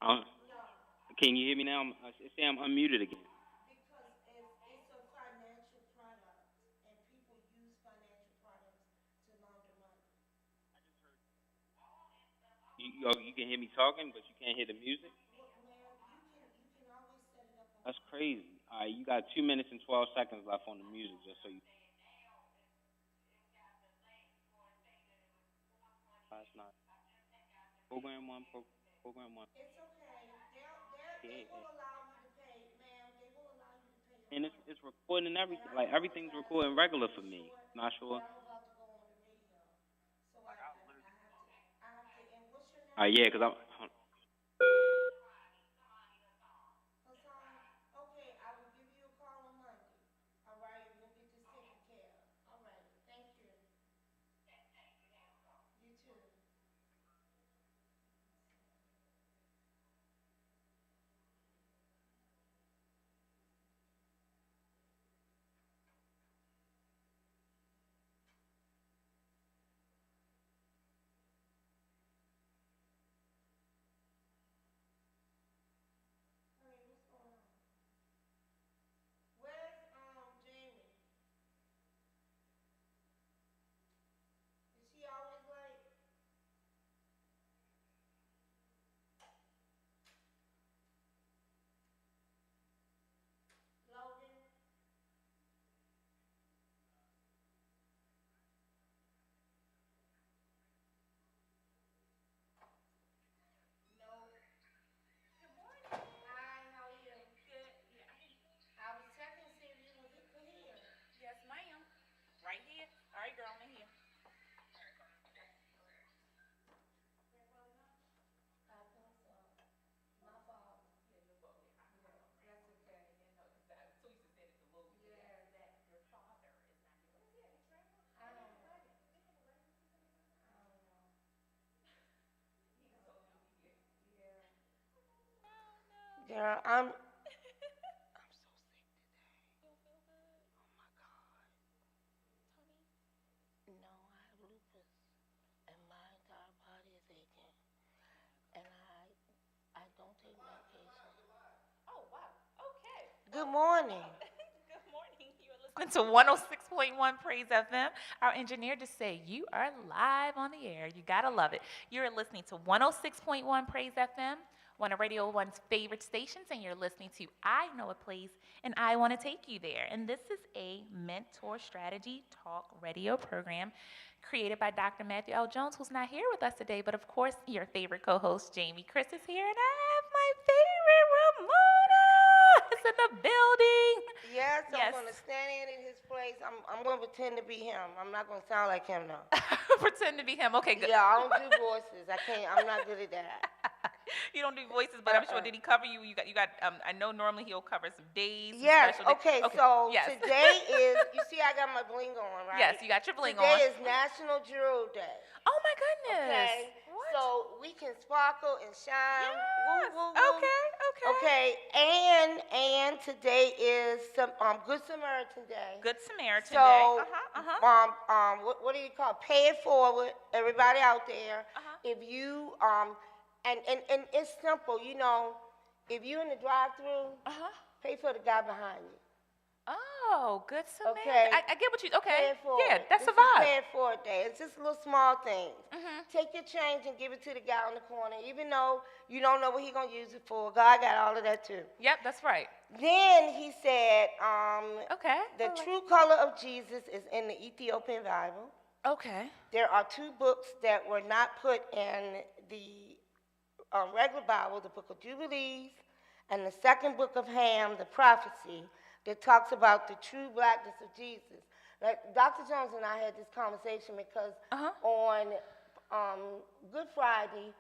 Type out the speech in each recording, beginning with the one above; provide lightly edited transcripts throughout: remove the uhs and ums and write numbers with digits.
Uh, can you hear me now? Say I'm unmuted again. You can hear me talking, but you can't hear the music. That's crazy. All right, you got 2 minutes and 12 seconds left on the music, just so you. Last night. Program one. Program one. Yeah, and it's recording and everything. Like everything's recording regular for me. Not sure. Yeah, cause I'm. Yeah, I'm so sick. No, I have lupus, and my entire body is aching, and I don't take medication. Good morning. Listening to 106.1 Praise FM. Our engineer just said, "You are live on the air." You gotta love it. You're listening to 106.1 Praise FM, one of Radio One's favorite stations, and you're listening to I Know a Place, and I Want to Take You There. And this is a mentor strategy talk radio program created by Dr. Matthew L. Jones, who's not here with us today, but of course, your favorite co-host, Jamie Chris, is here, and I have my favorite Ramona is in the building. Yes, I'm Yes. going to stand in his place. I'm going to pretend to be him. I'm not going to sound like him now. Pretend to be him. Okay, good. Yeah, I don't do voices. I can't. I'm not good at that. You don't do voices, but I'm sure, did he cover you? You got. I know normally he'll cover some days. Some Yes. special days. Okay. So Yes. today is. You see, I got my bling on, right? Yes, you got your bling today on. is National Jewel Day. Oh my goodness. Okay. What? So we can sparkle and shine. Yes. Woo, woo, woo. Okay. Okay. And today is some Good Samaritan Day. Good Samaritan So, Day. what do you call it? Pay it forward, everybody out there. If you and it's simple, you know, if you're in the drive-through, pay for the guy behind you. Oh, Good Samaritan. Okay. I get what you. Okay. Pay it forward. Yeah, that's this a vibe. Is pay it forward day. It's just little small things. Take your change and give it to the guy on the corner, even though you don't know what he's gonna use it for. God got all of that too. Yep, that's right. Then he said, Okay. the true color of Jesus is in the Ethiopian Bible. Okay. There are two books that were not put in the regular Bible, the book of Jubilees and the second book of Ham, the prophecy, that talks about the true blackness of Jesus. Like Dr. Jones and I had this conversation because on Good Friday,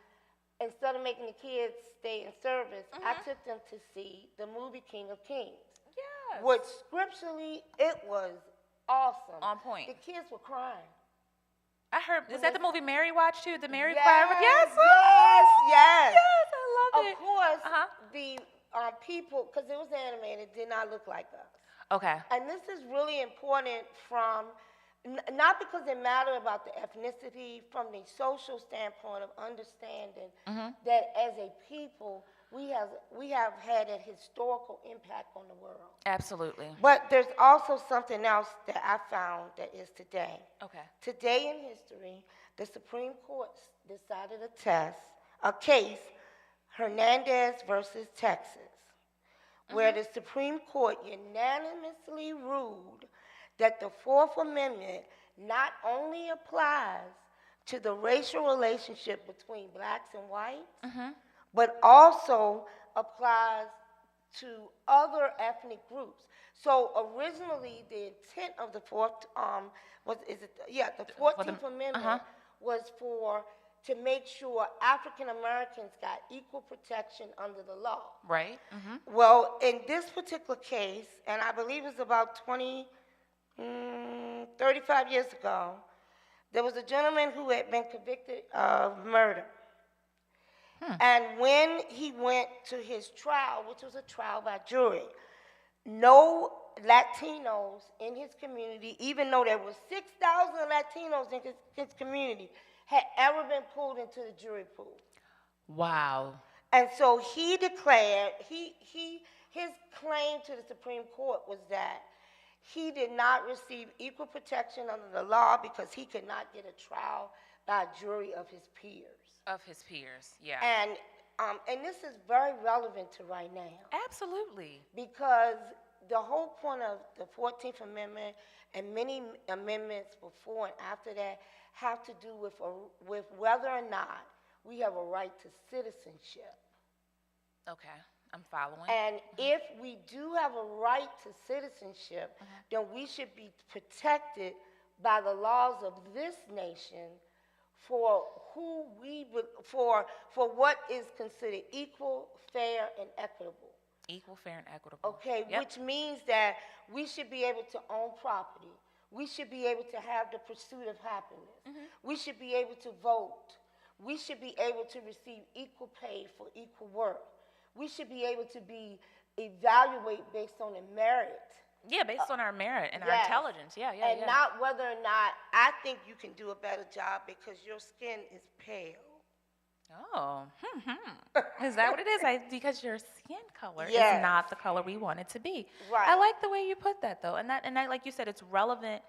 instead of making the kids stay in service, I took them to see the movie King of Kings. Yes. Which scripturally, it was awesome. On point. The kids were crying. I heard. Is that the movie Mary watched too? The Mary Yes, choir? Yes. yes. Yes, I love it. Of course, the people, because it was animated, did not look like us. Okay. And this is really important from Not because it mattered about the ethnicity, from the social standpoint of understanding that as a people, we have had a historical impact on the world. Absolutely. But there's also something else that I found that is today. Okay. Today in history, the Supreme Court decided a case, Hernandez versus Texas, where the Supreme Court unanimously ruled that the Fourth Amendment not only applies to the racial relationship between blacks and whites, but also applies to other ethnic groups. So originally, the intent of the the 14th Amendment was to make sure African Americans got equal protection under the law. Right. Well, in this particular case, and I believe it's about 35 years ago, there was a gentleman who had been convicted of murder. And when he went to his trial, which was a trial by jury, no Latinos in his community, even though there were 6,000 Latinos in his community, had ever been pulled into the jury pool. Wow. And so he declared, his claim to the Supreme Court was that he did not receive equal protection under the law because he could not get a trial by a jury of his peers. Of his peers, yeah. And this is very relevant to right now. Absolutely. Because the whole point of the 14th Amendment and many amendments before and after that have to do with whether or not we have a right to citizenship. Okay, I'm following. And if we do have a right to citizenship, then we should be protected by the laws of this nation for what is considered equal, fair, and equitable. Equal, fair, and equitable. Okay, which means that we should be able to own property. We should be able to have the pursuit of happiness. We should be able to vote. We should be able to receive equal pay for equal work. We should be able to be evaluated based on the merit. Yeah, based on our merit and our intelligence. Yeah. And not whether or not I think you can do a better job because your skin is pale. Oh, is that what it is? Because your skin color is not the color we want it to be. Right. I like the way you put that, though, and that, like you said, it's relevant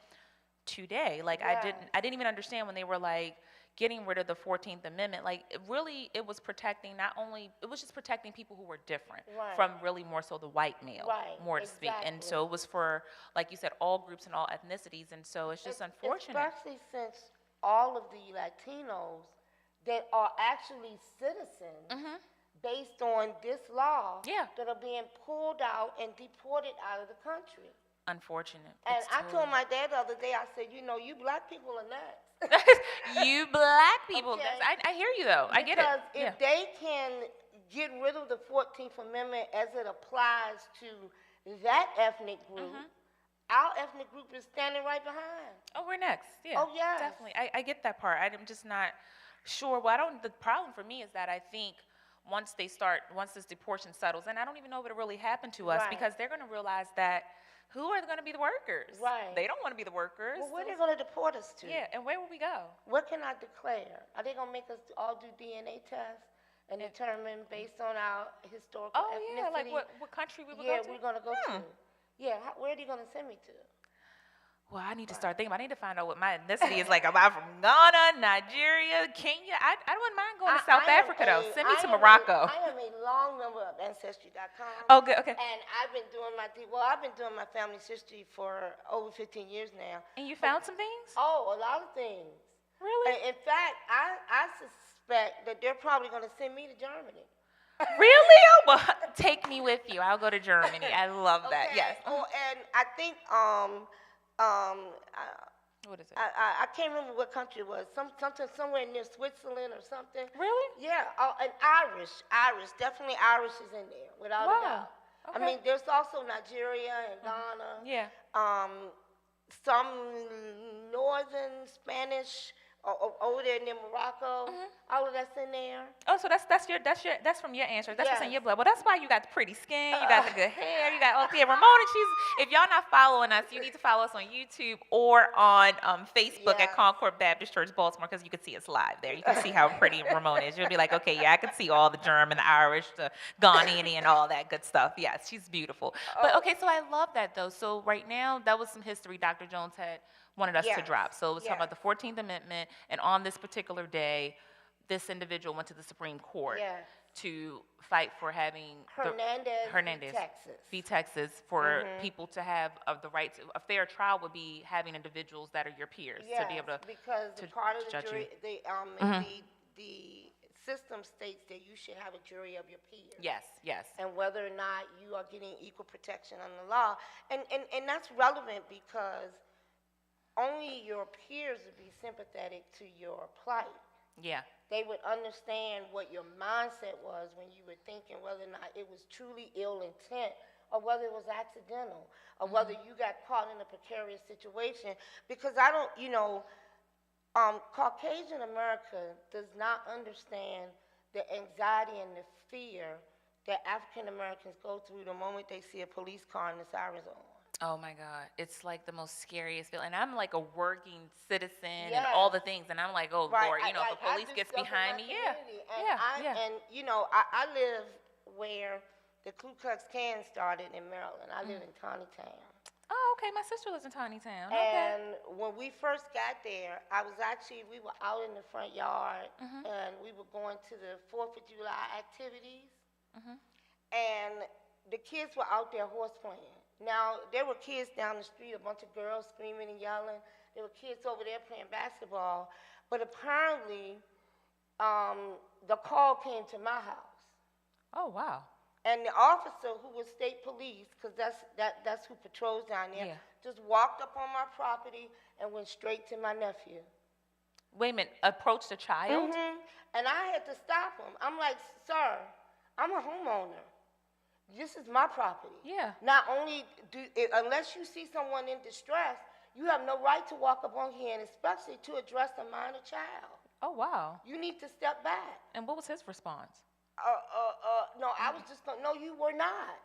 today. Like I didn't even understand when they were like getting rid of the 14th Amendment. Like it was protecting it was just protecting people who were different from really more so the white male, more to speak. And so it was for, like you said, all groups and all ethnicities. And so it's just unfortunate. Especially since all of the Latinos that are actually citizens based on this law that are being pulled out and deported out of the country. Unfortunate. And I told my dad the other day, I said, you black people are nuts. You black people. Okay. I hear you, though. I get it. Because if they can get rid of the 14th Amendment as it applies to that ethnic group, our ethnic group is standing right behind. Oh, we're next. Yeah. Oh, yes. Definitely. I get that part. I'm just not sure. Well, the problem for me is that I think once this deportation settles, and I don't even know if it'll really happen to us, because they're going to realize that who are going to be the workers? Right. They don't want to be the workers. Well, where are they going to deport us to? Yeah, and where will we go? What can I declare? Are they going to make us all do DNA tests and determine based on our historical ethnicity? Yeah, like what country we would go to? Yeah, we're going to go to. Yeah, where are they going to send me to? Well, I need to start thinking. I need to find out what my ethnicity is like. Am I from Ghana, Nigeria, Kenya? I wouldn't mind going to South Africa, though. Send me to Morocco. I am a long member of Ancestry.com. Oh, good, okay. And I've been doing my family's history for over 15 years now. And you found some things? Oh, a lot of things. Really? In fact, I suspect that they're probably going to send me to Germany. Really? Oh, well, take me with you. I'll go to Germany. I love that. Yes. Oh, and I think what is it? I can't remember what country it was. Something somewhere near Switzerland or something. Really? Yeah. And Irish. Definitely Irish is in there without a doubt. Okay. I mean, there's also Nigeria and Ghana. Yeah. Some northern Spanish Over there near Morocco, all of that's in there. Oh, so that's from your ancestors. That's what's in Yes. your blood. Well, that's why you got the pretty skin, you got the good hair, you got Ramona. If y'all not following us, you need to follow us on YouTube or on Facebook at Yes. Concord Baptist Church, Baltimore, because you can see us live there. You can see how pretty Ramona is. You'll be like, okay, yeah, I can see all the German, the Irish, the Ghanaian, and all that good stuff. Yes, she's beautiful. But okay, so I love that though. So right now, that was some history Dr. Jones had wanted us to Yes. drop. So it was talking Yes. about the 14th Amendment, and on this particular day, this individual went to the Supreme Court Yes. to fight for having Hernandez v. Texas for people to have the right to a fair trial would be having individuals that are your peers Yes, to be able to because to part of the judge jury, you. the system states that you should have a jury of your peers. Yes, yes. And whether or not you are getting equal protection under the law. And that's relevant because only your peers would be sympathetic to your plight. Yeah. They would understand what your mindset was when you were thinking whether or not it was truly ill intent or whether it was accidental or whether you got caught in a precarious situation. Because Caucasian America does not understand the anxiety and the fear that African Americans go through the moment they see a police car in the sirens on. Oh my God, it's like the most scariest feeling. And I'm like a working citizen Yes. and all the things, and I'm like, oh Right. Lord, if the police I do gets stuff in behind my me, yeah, community, and yeah. I live where the Ku Klux Klan started in Maryland. I live in Tawny Town. Oh, okay. My sister lives in Tawny Town. Okay. And when we first got there, we were out in the front yard, and we were going to the 4th of July activities, and the kids were out there horse playing. Now, there were kids down the street, a bunch of girls screaming and yelling. There were kids over there playing basketball. But apparently, the call came to my house. Oh, wow. And the officer, who was state police, because that's who patrols down there, just walked up on my property and went straight to my nephew. Wait a minute, approached a child? And I had to stop him. I'm like, sir, I'm a homeowner. This is my property. Yeah. Not only unless you see someone in distress, you have no right to walk up on here, and especially to address a minor child. Oh, wow. You need to step back. And what was his response? No, I was just going, no, you were not.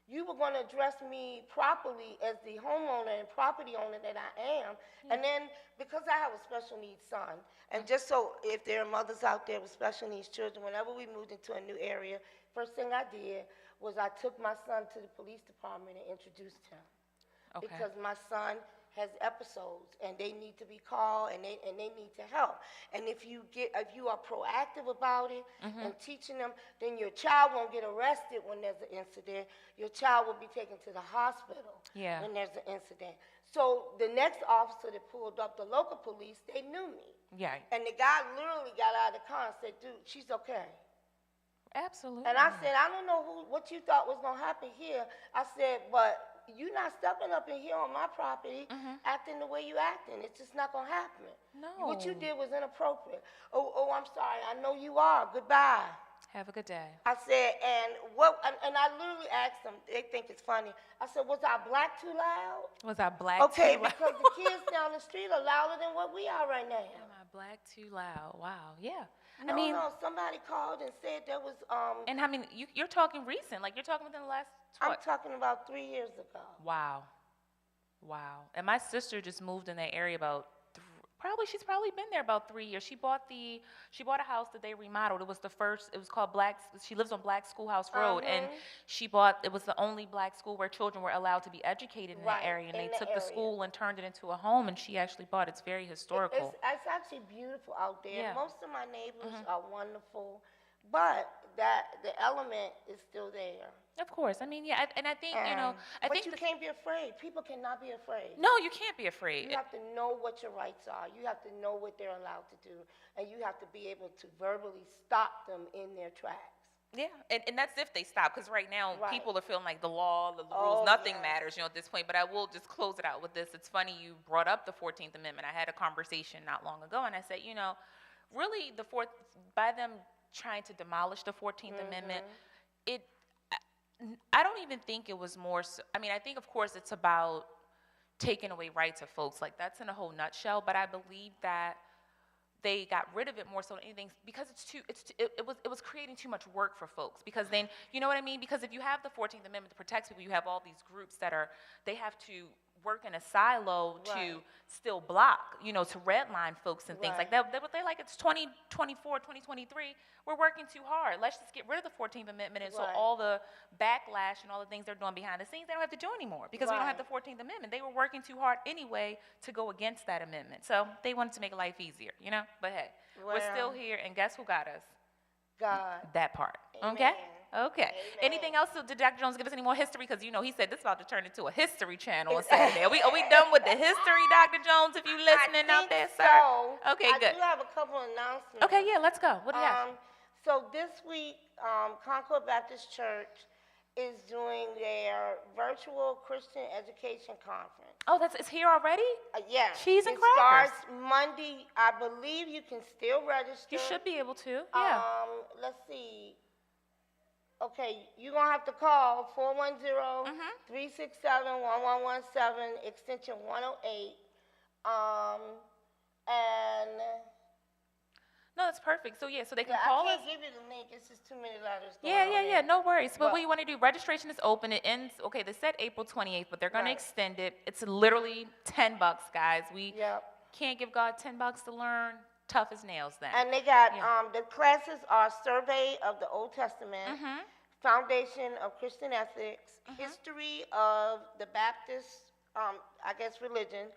You were going to address me properly as the homeowner and property owner that I am. And then, because I have a special needs son, and just so if there are mothers out there with special needs children, whenever we moved into a new area, first thing I did was I took my son to the police department and introduced him. Okay. Because my son has episodes, and they need to be called, and they need to help. And if you are proactive about it and teaching them, then your child won't get arrested when there's an incident. Your child will be taken to the hospital when there's an incident. So the next officer that pulled up, the local police, they knew me. Yeah. And the guy literally got out of the car and said, dude, she's okay. Absolutely. And I said, I don't know what you thought was going to happen here. I said, but you're not stepping up in here on my property acting the way you acting. It's just not going to happen. No. What you did was inappropriate. Oh, I'm sorry. I know you are. Goodbye. Have a good day. I said, and I literally asked them, they think it's funny. I said, was our black too loud? Was our black okay, too loud? because the kids down the street are louder than what we are right now. Am I black too loud? Wow, yeah. No, somebody called and said there was And I mean, you're talking recent, like you're talking within the last. I'm talking about 3 years ago. Wow. And my sister just moved in that area about she's probably been there about 3 years. She bought a house that they remodeled. It was called she lives on Black Schoolhouse Road, and it was the only black school where children were allowed to be educated in that area, and they took the school and turned it into a home, and she actually bought it. It's very historical. It's actually beautiful out there. Yeah. Most of my neighbors are wonderful, but the element is still there. Of course. I mean, yeah, and I think, But you can't be afraid. People cannot be afraid. No, you can't be afraid. You have to know what your rights are. You have to know what they're allowed to do, and you have to be able to verbally stop them in their tracks. Yeah, and that's if they stop, because right now people are feeling like the law, the rules, nothing matters, at this point. But I will just close it out with this. It's funny you brought up the 14th Amendment. I had a conversation not long ago, and I said, really by them trying to demolish the 14th Amendment, I don't even think it was more so, I mean, I think, of course, it's about taking away rights of folks. Like, that's in a whole nutshell. But I believe that they got rid of it more so than anything because it was creating too much work for folks. Because then, you know what I mean? Because if you have the 14th Amendment to protect people, you have all these groups that they have to work in a silo to still block, to redline folks and things like that. They're like, it's 2024, 2023. We're working too hard. Let's just get rid of the 14th Amendment. And so all the backlash and all the things they're doing behind the scenes, they don't have to do anymore because we don't have the 14th Amendment. They were working too hard anyway to go against that amendment. So they wanted to make life easier, But hey, we're still here, and guess who got us? God. That part. Amen. Okay? Okay. Amen. Anything else? Did Dr. Jones give us any more history? Because, he said this is about to turn into a history channel on Saturday. Are we done with the history, Dr. Jones, if you listening out there, sir? Okay, good. I do have a couple announcements. Okay, yeah, let's go. What do you have? So this week, Concord Baptist Church is doing their virtual Christian education conference. Oh, it's here already? Yeah. Cheese and crackers. It starts Monday. I believe you can still register. You should be able to, yeah. Let's see. Okay, you're going to have to call 410-367-1117, extension 108. And... No, that's perfect. So, so they can call us. I can't give you the link. It's just too many letters. Yeah. No worries. But what you want to do, registration is open. It ends, they said April 28th, but they're going to extend it. It's literally $10, guys. We can't give God $10 to learn. Tough as nails then. And they got, the classes are Survey of the Old Testament, Foundation of Christian Ethics, History of the Baptist, religion,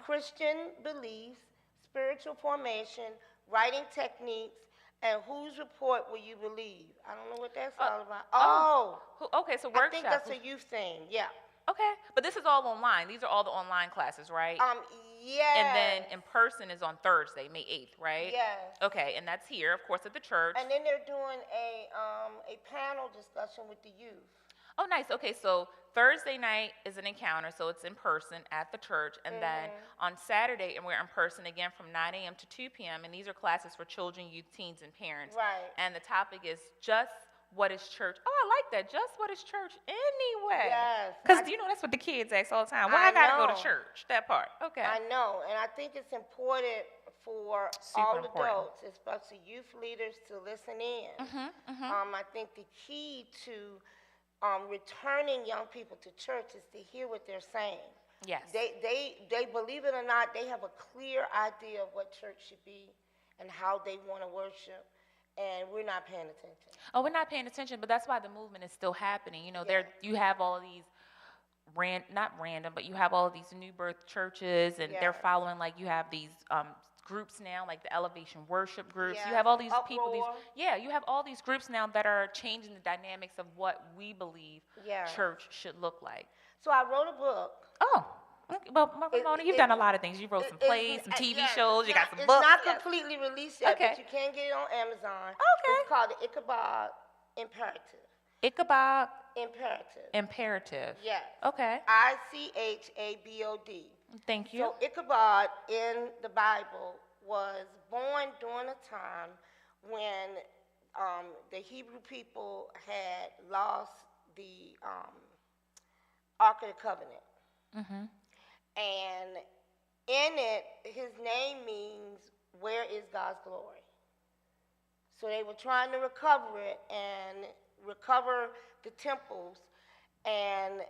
Christian Beliefs, Spiritual Formation, Writing Techniques, and Whose Report Will You Believe? I don't know what that's all about. Okay, so workshop. I think that's a youth thing, yeah. Okay, but this is all online. These are all the online classes, right? Yes. And then in person is on Thursday, May 8th, right? Yes. Okay, and that's here, of course, at the church. And then they're doing a panel discussion with the youth. Oh, nice. Okay, so Thursday night is an encounter, so it's in person at the church. And then on Saturday, and we're in person again from 9 a.m. to 2 p.m. And these are classes for children, youth, teens, and parents. Right. And the topic is just what is church? Oh, I like that. Just what is church anyway? Yes. Because, that's what the kids ask all the time. Why I got to go to church? That part. Okay. I know. And I think it's important for adults, especially youth leaders, to listen in. I think the key to returning young people to church is to hear what they're saying. Yes. They believe it or not, they have a clear idea of what church should be and how they want to worship, and we're not paying attention. Oh, we're not paying attention, but that's why the movement is still happening. You have all of these not random, but you have all of these new birth churches, and they're following, you have these groups now, like the Elevation Worship groups. You have all these people. You have all these groups now that are changing the dynamics of what we believe church should look like. So I wrote a book. Oh, okay. Well, Ramona, you've done a lot of things. You wrote some plays, some TV shows. You got some books. It's not completely released yet, but you can get it on Amazon. Okay. It's called the Ichabod Imperative. Ichabod Imperative. Yes. Okay. ICHABOD. Thank you. So Ichabod in the Bible was born during a time when the Hebrew people had lost the Ark of the Covenant. And in it, his name means, where is God's glory? So they were trying to recover it and recover the temples, and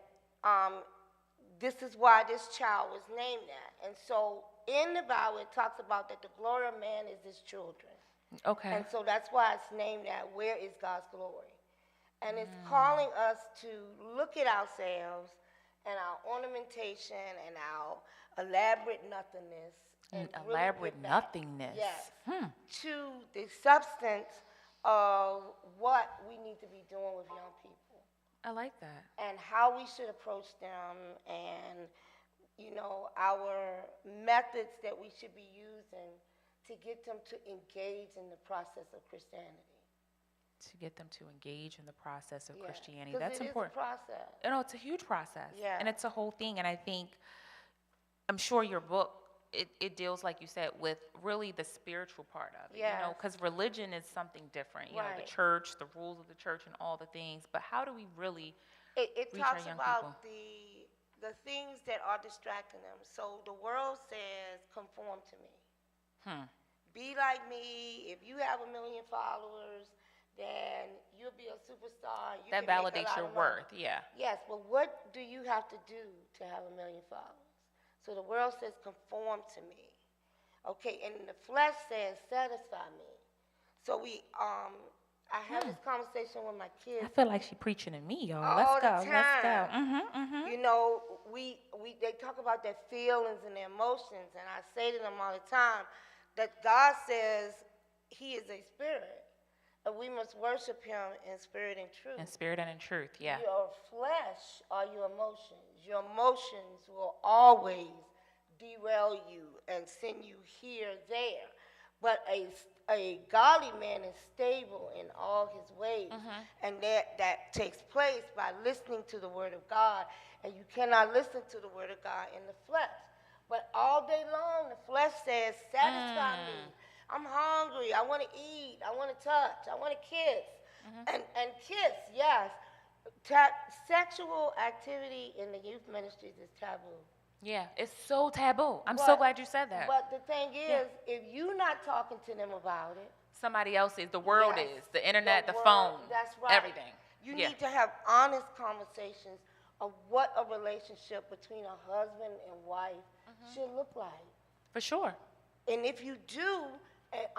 this is why this child was named that. And so in the Bible, it talks about that the glory of man is his children. Okay. And so that's why it's named that, where is God's glory? And it's calling us to look at ourselves and our ornamentation and our elaborate nothingness. And elaborate nothingness. Yes. To the substance of what we need to be doing with young people. I like that. And how we should approach them, and, our methods that we should be using to get them to engage in the process of Christianity. To get them to engage in the process of Christianity. That's important. It's a process. It's a huge process. Yeah. And it's a whole thing. And I'm sure your book, it deals, like you said, with really the spiritual part of it. Yes. Because religion is something different. Right. The church, the rules of the church, and all the things. But how do we really It reach our talks young about people? the things that are distracting them. So the world says, conform to me. be like me. If you have 1 million followers, then you'll be a superstar. You That can make a validates lot your of money. worth, yeah. Yes, but what do you have to do to have 1 million followers? So the world says, conform to me. Okay, and the flesh says, satisfy me. So I have this conversation with my kids. I feel like she's preaching to me, y'all. All Let's go. the Let's go. time. You know, they talk about their feelings and their emotions, and I say to them all the time that God says He is a spirit, and we must worship Him in spirit and truth. In spirit and in truth, yeah. Your flesh are your emotions. Your emotions will always derail you and send you here, there. But a godly man is stable in all his ways. And that takes place by listening to the word of God. And you cannot listen to the word of God in the flesh. But all day long, the flesh says, satisfy me. I'm hungry. I want to eat. I want to touch. I want to kiss. And kiss, yes. Sexual activity in the youth ministries is taboo. Yeah, it's so taboo. I'm so glad you said that. But the thing is, if you're not talking to them about it, somebody else is. The world is. The internet, the world, phone. that's right. Everything. You need to have honest conversations of what a relationship between a husband and wife should look like. For sure. And if you do,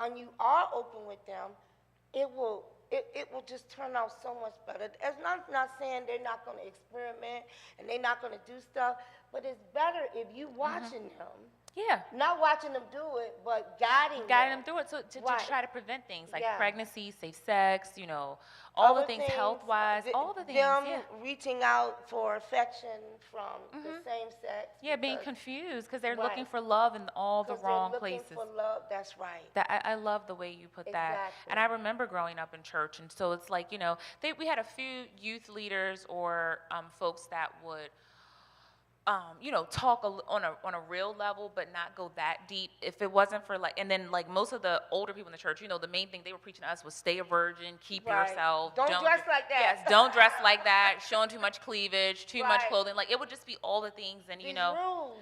and you are open with them, it will just turn out so much better. It's not saying they're not going to experiment and they're not going to do stuff, but it's better if you watching them. Yeah. Not watching them do it, but guiding them through it to try to prevent things like pregnancy, safe sex, all the things health-wise, all the things. Them reaching out for affection from the same sex. Yeah, being confused because they're looking for love in all the wrong places. They're looking for love, that's right. I love the way you put that. And I remember growing up in church, and so it's like, we had a few youth leaders or folks that would talk on a real level, but not go that deep. If it wasn't for and then most of the older people in the church, the main thing they were preaching to us was stay a virgin, keep yourself. Don't dress like that. Yes, don't dress like that, showing too much cleavage, too much clothing. It would just be all the things, and These rules,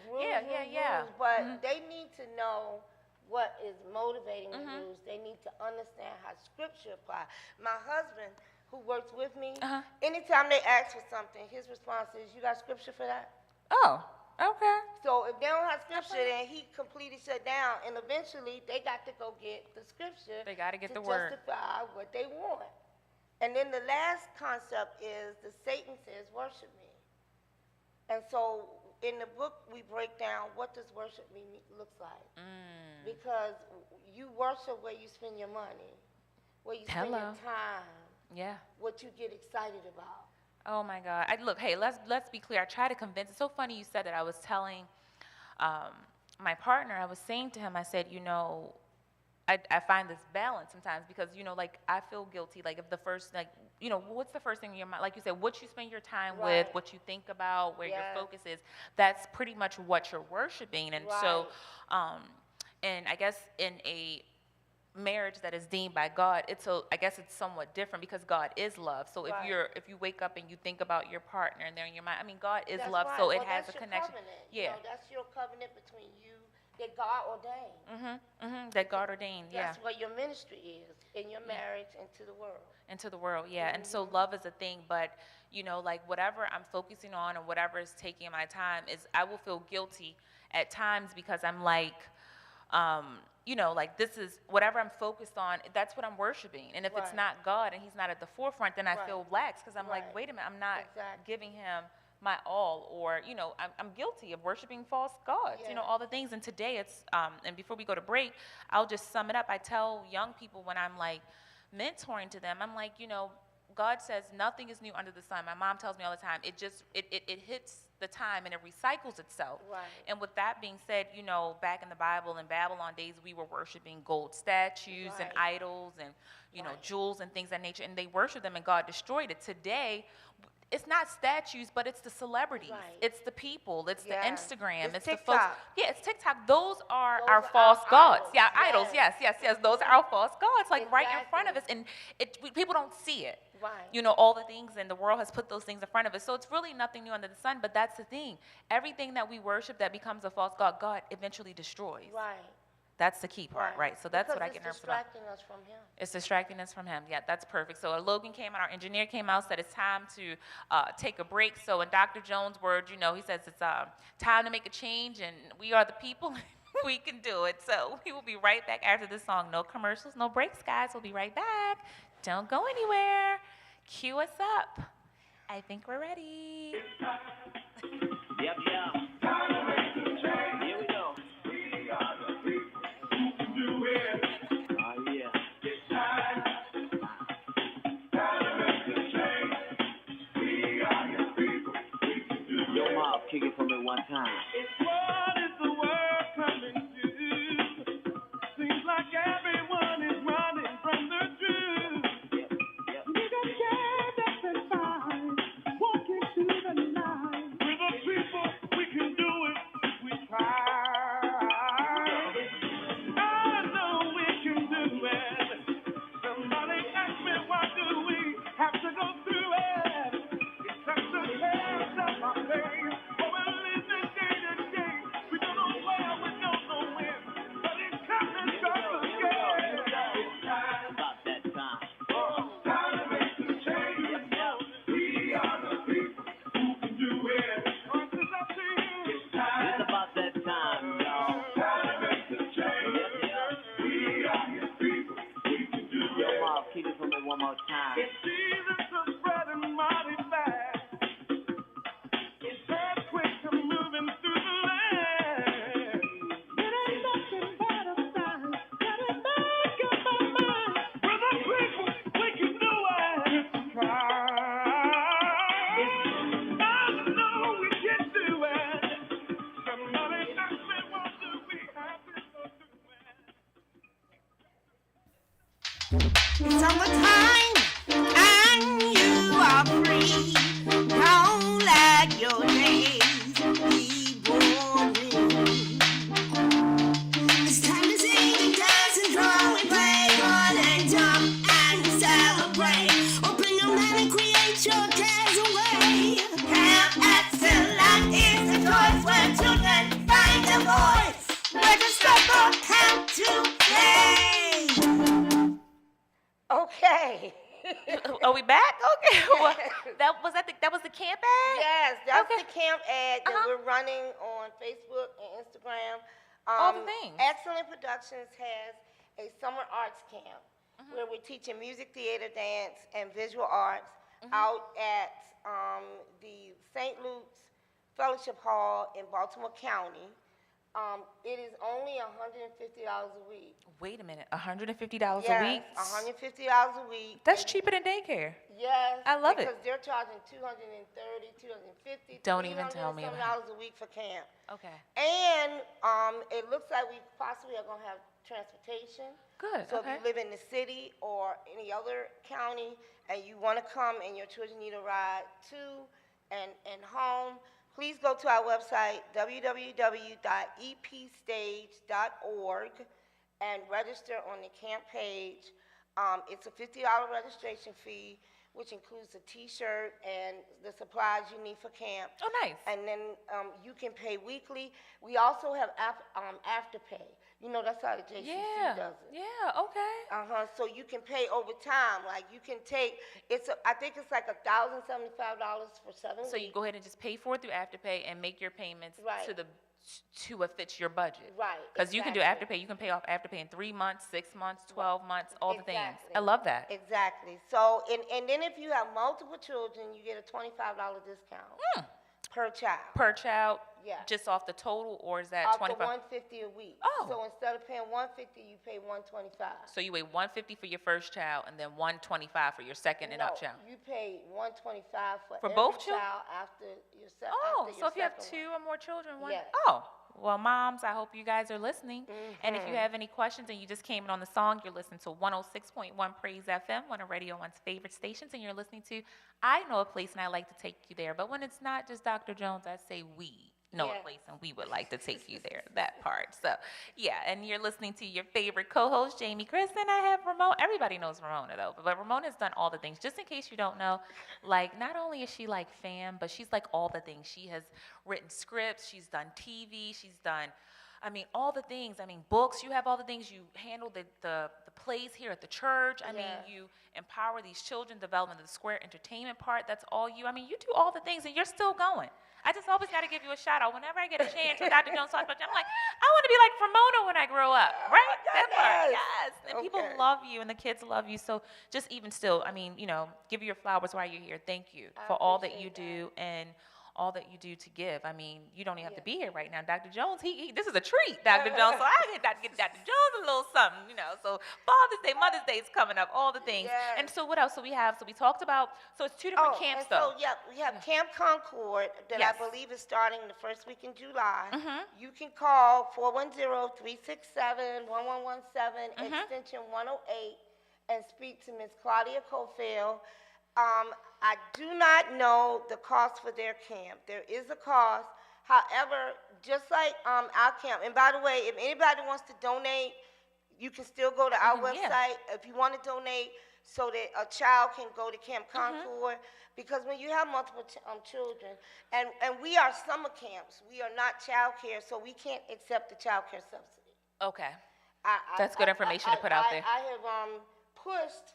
but they need to know what is motivating the rules. They need to understand how Scripture applies. My husband, who works with me, anytime they ask for something, his response is, "You got Scripture for that?" Oh, okay. So if they don't have Scripture, then he completely shut down, and eventually they got to go get the Scripture. They got to get the word to justify what they want. And then the last concept is the Satan says, "Worship me." And so in the book we break down what does worship me looks like, because you worship where you spend your money, where you spend your time, what you get excited about. Oh my God! Look, hey, let's be clear. I try to convince. It's so funny you said that. I was telling my partner. I was saying to him. I said, I find this balance sometimes because I feel guilty. If the first what's the first thing in your mind? Like you said, what you spend your time with, what you think about, where your focus is. That's pretty much what you're worshiping. And so, and I guess in a marriage that is deemed by God, I guess it's somewhat different because God is love. So if you wake up and you think about your partner and they're in your mind, God is love, so it has a connection. Covenant. That's your covenant between you that God ordained. That God ordained. That's what your ministry is in your marriage and to the world. Into the world, And so love is a thing, but whatever I'm focusing on or whatever is taking my time is, I will feel guilty at times because I'm this is whatever I'm focused on, that's what I'm worshiping. And if it's not God and He's not at the forefront, then I feel lax because I'm wait a minute, I'm not giving Him my all, or, I'm guilty of worshiping false gods, all the things. And today it's, and before we go to break, I'll just sum it up. I tell young people when I'm mentoring to them, I'm God says nothing is new under the sun. My mom tells me all the time, it hits the time and it recycles itself. And with that being said, back in the Bible and Babylon days, we were worshiping gold statues and idols and, jewels and things of that nature, and they worshiped them and God destroyed it. Today, it's not statues, but it's the celebrities. It's the people. It's the Instagram. It's TikTok. the folks. Yeah, it's TikTok. Those are our false gods. Idols. Yes. Those are our false gods, right in front of us. And people don't see it. All the things, and the world has put those things in front of us. So it's really nothing new under the sun, but that's the thing. Everything that we worship that becomes a false god, God eventually destroys. That's the key part, right? So that's what I get nervous about. It's distracting us from him. It's distracting us from him. Yeah, that's perfect. So Logan came out, our engineer came out, said it's time to take a break. So in Dr. Jones' words, you know, he says it's time to make a change, and we are the people. We can do it. So we will be right back after this song. No commercials, no breaks, guys. We'll be right back. Don't go anywhere. Cue us up. I think we're ready. Yep. Here we go. Oh, yeah. Yo, Mom, kick it from it one time. What is the world coming to? Seems like everyone is running from the truth. Yep. We got scared up and fine, walking through the night. We're the people, we can do it if we try. I know we can do it. Somebody ask me, why do we have to go through it? It's just the cares of our faith. Oh, we're living day to day. We don't know where, we don't know when, but it's coming just again. About that time. Time to make the change. We are the people who can do it. Voices up to you. It's It's about that time, y'all. time to make the change. We are the people who can do Yo, it. Mom, kick it from it one more time. It's Jesus is spreading mighty fast. It's earthquakes are moving through the land. It ain't nothing but a sign that it make up my mind. We're the people, we can do it. Try. I know we can do it. Somebody ask me, what do we have to go through it? Summertime, and you are free. Don't let your days be boring. It's time to sing and dance and draw and play, run and jump and celebrate. Open your mind and create your cares away. Camp Excellent is the choice where children find their voice. Register for camp today. Okay. Are we back? Okay. Well, that was the camp ad? Yes, that's Okay. the camp ad that Uh-huh. we're running on Facebook and Instagram. All the things. Excellent Productions has a summer arts camp Mm-hmm. where we're teaching music, theater, dance, and visual arts Mm-hmm. out at the St. Luke's Fellowship Hall in Baltimore County. It is only $150 a week. Wait a minute, $150 a Yes, week? $150 a week. That's And- cheaper than daycare. Yes, I love it. because they're charging $230, $250, Don't even tell me about $300 a week for camp. Okay. And it looks like we possibly are going to have transportation. Good. So okay. if you live in the city or any other county and you want to come and your children need a ride to and home, please go to our website, www.epstage.org, and register on the camp page. It's a $50 registration fee, which includes a T-shirt and the supplies you need for camp. Oh, nice. And then you can pay weekly. We also have afterpay. You know, that's how the JCC Yeah. does it. Yeah. Okay. So you can pay over time. Like you can take, I think it's like $1,075 for 7 weeks. So you go ahead and just pay for it through Afterpay and make your payments Right. to what fits your budget. Right. Because you can do exactly. Afterpay. You can pay off Afterpay in 3 months, 6 months, 12 months, all the things. Exactly. I love that. Exactly. So, and then if you have multiple children, you get a $25 discount per child. Per child, Yeah. just off the total, or is that Off the 25? $150 a week. Oh. So instead of paying $150, you pay $125. So you weigh $150 for your first child and then $125 for your second and up child. You pay $125 for every both children? child after your second. Oh, so if you have 2 or more children, one. Yes. Oh, well, moms, I hope you guys are listening. And if you have any questions and you just came in on the song, you're listening to 106.1 Praise FM, one of Radio One's favorite stations, and you're listening to I Know a Place and I Like to Take You There. But when it's not just Dr. Jones, I say we know Yeah. a place and we would like to take you there, that part. So, yeah, and you're listening to your favorite co-host, Jamie Christon. I have Ramona. Everybody knows Ramona, though, but Ramona's done all the things. Just in case you don't know, like, not only is she like fam, but she's like all the things. She has written scripts, she's done TV, she's done I mean, all the things. I mean, books. You have all the things. You handle the plays here at the church. I mean, you empower these children, development of the square entertainment part. That's all you. I mean, you do all the things, and you're still going. I just always got to give you a shout out. Whenever I get a chance when Dr. Jones talks about you, I'm like, I want to be like Ramona when I grow up, right? That part, yes. And people love you, and the kids love you. So just even still, I mean, you know, give you your flowers while you're here. Thank you for all that you do and all that you do to give. I mean, you don't even have to be here right now. Dr. Jones, this is a treat, Dr. Jones. So I get Dr. Jones a little something, you know. So Father's Day, Mother's Day is coming up, all the things. Yes. And so what else? So we talked about, so it's 2 different camps, though. So, we have Camp Concord that I believe is starting the first week in July. You can call 410-367-1117, extension 108, and speak to Ms. Claudia Cofield. I do not know the cost for their camp. There is a cost. However, just like our camp, and by the way, if anybody wants to donate, you can still go to our website if you want to donate so that a child can go to Camp Concord. Because when you have multiple children, and we are summer camps, we are not child care, so we can't accept the child care subsidy. Okay. That's good information to put out there. I have pushed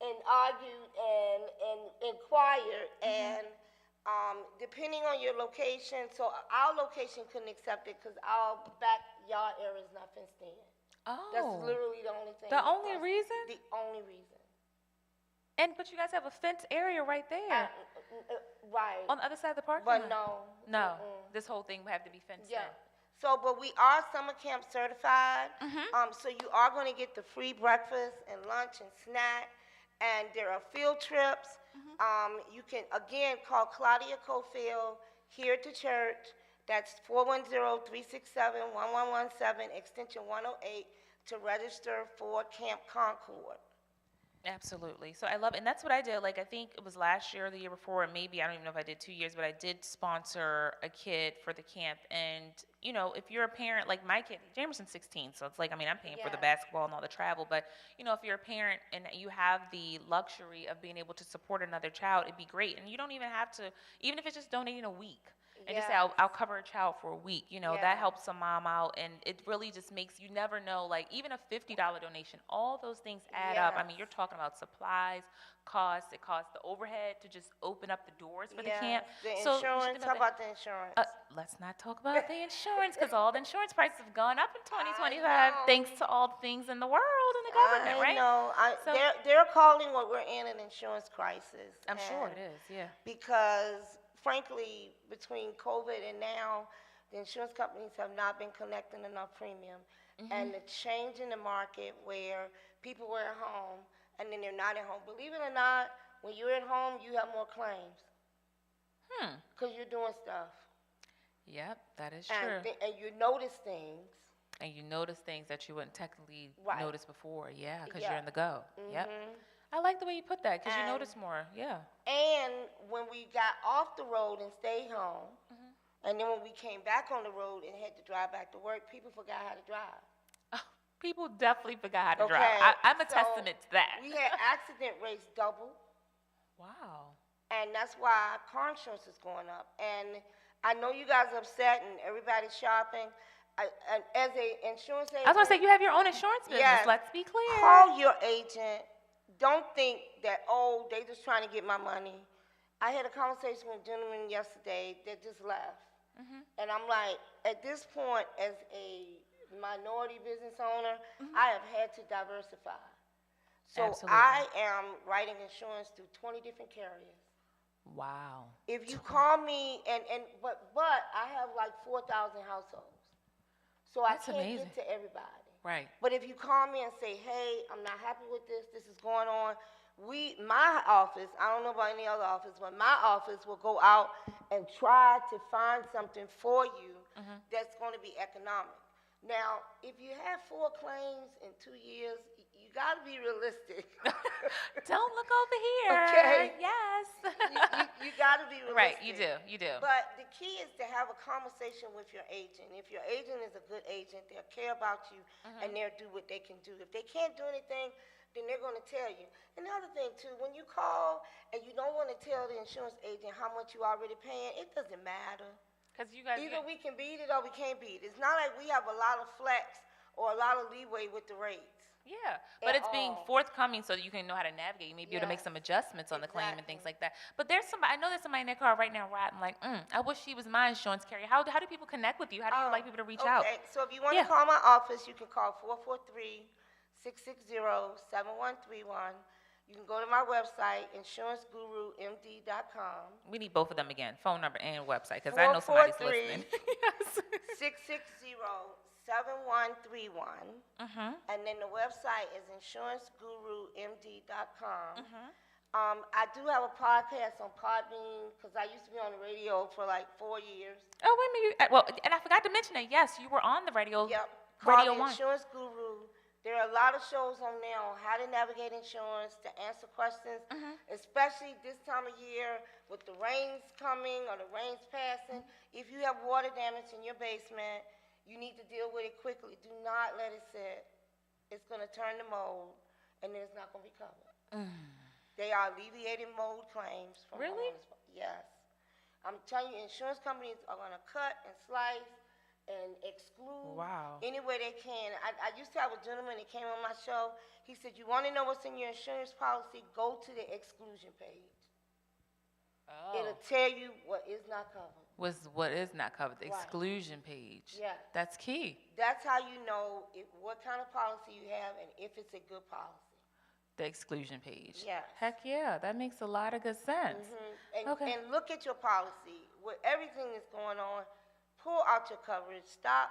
and argued and inquired, and depending on your location, so our location couldn't accept it because our backyard area is not fenced in. Oh. That's literally the only thing. The only reason? The only reason. But you guys have a fenced area right there. Right. On the other side of the parking lot. No. This whole thing would have to be fenced in. So, but we are summer camp certified. So you are going to get the free breakfast and lunch and snack. And there are field trips. You can, again, call Claudia Cofield here at the church. That's 410-367-1117, extension 108, to register for Camp Concord. Absolutely. So I love it. And that's what I did. Like, I think it was last year or the year before, and maybe, I don't even know if I did 2 years, but I did sponsor a kid for the camp. And, you know, if you're a parent, like my kid, Jamerson's 16, so it's like, I mean, I'm paying for the basketball and all the travel, but, you know, if you're a parent and you have the luxury of being able to support another child, it'd be great. And you don't even have to, even if it's just donating a week, and just say, I'll cover a child for a week, you know, that helps a mom out, and it really just makes, you never know, like, even a $50 donation, all those things add up. I mean, you're talking about supplies, costs, it costs the overhead to just open up the doors for the camp. The insurance, how about the insurance? Let's not talk about the insurance, because all the insurance prices have gone up in 2025, thanks to all the things in the world and the government, right? So they're calling what we're in an insurance crisis. I'm sure it is, because frankly, between COVID and now, the insurance companies have not been collecting enough premium. And the change in the market where people were at home and then they're not at home. Believe it or not, when you're at home, you have more claims. Because you're doing stuff. Yep, that is true. And you notice things. And you notice things that you wouldn't technically notice before, because you're in the go. Yep. I like the way you put that, because you notice more, And when we got off the road and stayed home, and then when we came back on the road and had to drive back to work, people forgot how to drive. Oh, people definitely forgot how to drive. I'm a testament to that. We had accident rates double. Wow. And that's why car insurance is going up. And I know you guys are upset and everybody's shopping. As an insurance agent, I was going to say, you have your own insurance business. Let's be clear. Call your agent. Don't think that, they just trying to get my money. I had a conversation with a gentleman yesterday that just left. And I'm like, at this point, as a minority business owner, I have had to diversify. So I am writing insurance through 20 different carriers. Wow. If you call me, but I have like 4,000 households. So I can't get to everybody. Right. But if you call me and say, hey, I'm not happy with this is going on, my office, I don't know about any other office, but my office will go out and try to find something for you that's going to be economic. Now, if you have 4 claims in 2 years, you got to be realistic. Don't look over here. Okay. Yes. you got to be realistic. Right, you do. But the key is to have a conversation with your agent. If your agent is a good agent, they'll care about you and they'll do what they can do. If they can't do anything, then they're going to tell you. Another thing, too, when you call and you don't want to tell the insurance agent how much you already paying, it doesn't matter. Because you guys. Either we can beat it or we can't beat it. It's not like we have a lot of flex or a lot of leeway with the rates. Yeah, but it's being forthcoming so that you can know how to navigate. You may be able to make some adjustments on the claim and things like that. But there's somebody, I know there's somebody in their car right now riding like, I wish she was my insurance carrier. How do people connect with you? How do you like people to reach out? Okay, so if you want to call my office, you can call 443-660-7131. You can go to my website, insurancegurumd.com. We need both of them again, phone number and website, because I know somebody's listening. 660-7131. And then the website is insurancegurumd.com. I do have a podcast on Podbean because I used to be on the radio for like 4 years. Oh, wait a minute. Well, and I forgot to mention that, yes, you were on the radio. Yep. Radio Call One. the Insurance Guru. There are a lot of shows on there on how to navigate insurance, to answer questions, especially this time of year with the rains coming or the rains passing. If you have water damage in your basement, you need to deal with it quickly. Do not let it sit. It's going to turn to mold, and then it's not going to be covered. They are alleviating mold claims. From Really? Yes. I'm telling you, insurance companies are going to cut and slice and exclude any way they can. I used to have a gentleman that came on my show. He said, you want to know what's in your insurance policy? Go to the exclusion page. It'll tell you what is not covered. What is not covered, the exclusion page. Yeah. That's key. That's how you know what kind of policy you have and if it's a good policy. The exclusion page. Yes. Heck yeah, that makes a lot of good sense. And look at your policy. With everything that's going on, pull out your coverage. Stop.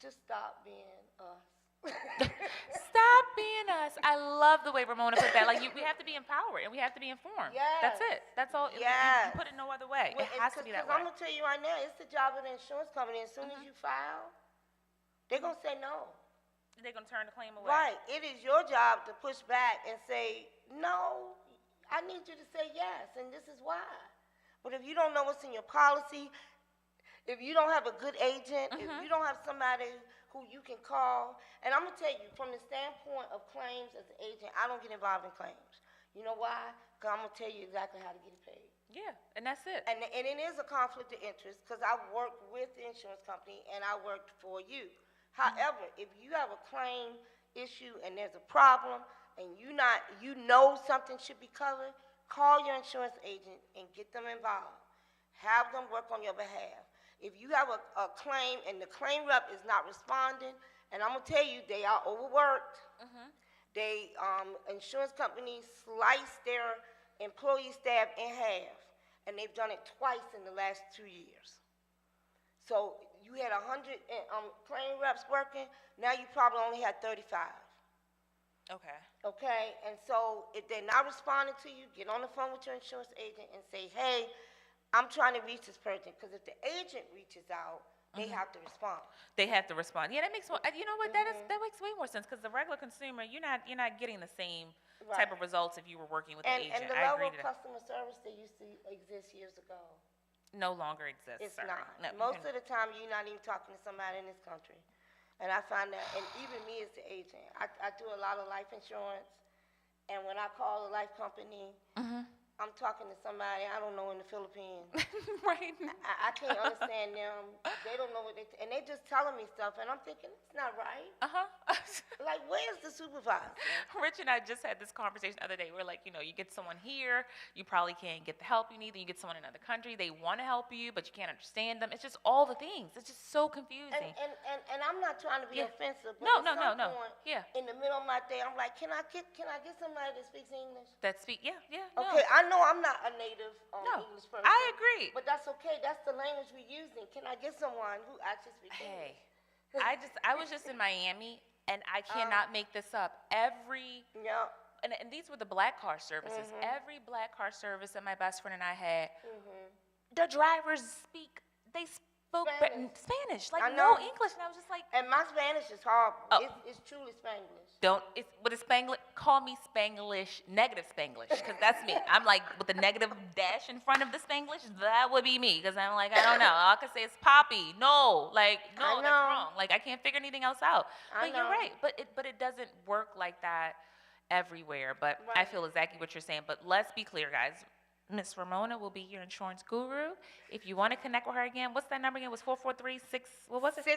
Just stop being us. Stop being us. I love the way Ramona put that. Like, we have to be empowered and we have to be informed. Yes. That's it. That's all. Yes. You put it no other way. It has to be that way. Because I'm going to tell you right now, it's the job of the insurance company. As soon as you file, they're going to say no. They're going to turn the claim away. Right. It is your job to push back and say, no, I need you to say yes, and this is why. But if you don't know what's in your policy, if you don't have a good agent, if you don't have somebody who you can call, and I'm going to tell you, from the standpoint of claims as an agent, I don't get involved in claims. You know why? Because I'm going to tell you exactly how to get it paid. Yeah, and that's it. And it is a conflict of interest because I work with the insurance company and I worked for you. However, if you have a claim issue and there's a problem and you know something should be covered, call your insurance agent and get them involved. Have them work on your behalf. If you have a claim and the claim rep is not responding, and I'm going to tell you, they are overworked. Insurance companies slice their employee staff in half, and they've done it twice in the last 2 years. So you had 100 claim reps working, now you probably only had 35. Okay, and so if they're not responding to you, get on the phone with your insurance agent and say, hey, I'm trying to reach this person, because if the agent reaches out, they have to respond. They have to respond. Yeah, that makes you know what, that makes way more sense, because the regular consumer, you're not getting the same type of results if you were working with an agent. And the level of customer service that used to exist years ago no longer exists. It's sorry. not. No, Most of the time, you're not even talking to somebody in this country. And I find that, and even me as the agent, I do a lot of life insurance, and when I call a life company, I'm talking to somebody I don't know in the Philippines. Right. I can't understand them. They don't know what and they just telling me stuff, and I'm thinking, it's not right. Like, where's the supervisor? Rich and I just had this conversation the other day. We're like, you get someone here, you probably can't get the help you need. Then you get someone in another country, they want to help you, but you can't understand them. It's just all the things. It's just so confusing. And I'm not trying to be offensive, but no. Point, yeah. In the middle of my day, I'm like, can I get somebody that speaks English? Yeah. Okay, no. I know I'm not a native English person. I agree. But that's okay. That's the language we're using. Can I get someone who actually speaks English? I was just in Miami, and I cannot make this up. And these were the black car services. Every black car service that my best friend and I had, the drivers spoke Spanish, like no English, and I was just like. And my Spanish is horrible. Oh. It's truly Spanglish. But it's Spanglish. Call me Spanglish, negative Spanglish, because that's me. I'm like with the negative dash in front of the Spanglish. That would be me, because I'm like, I don't know. All I can say is Poppy. No, that's wrong. Like, I can't figure anything else out. But you're right. But it doesn't work like that everywhere. But I feel exactly what you're saying. But let's be clear, guys. Miss Ramona will be your insurance guru. If you want to connect with her again, what's that number again? It was 443-6, what was it? 660-7131.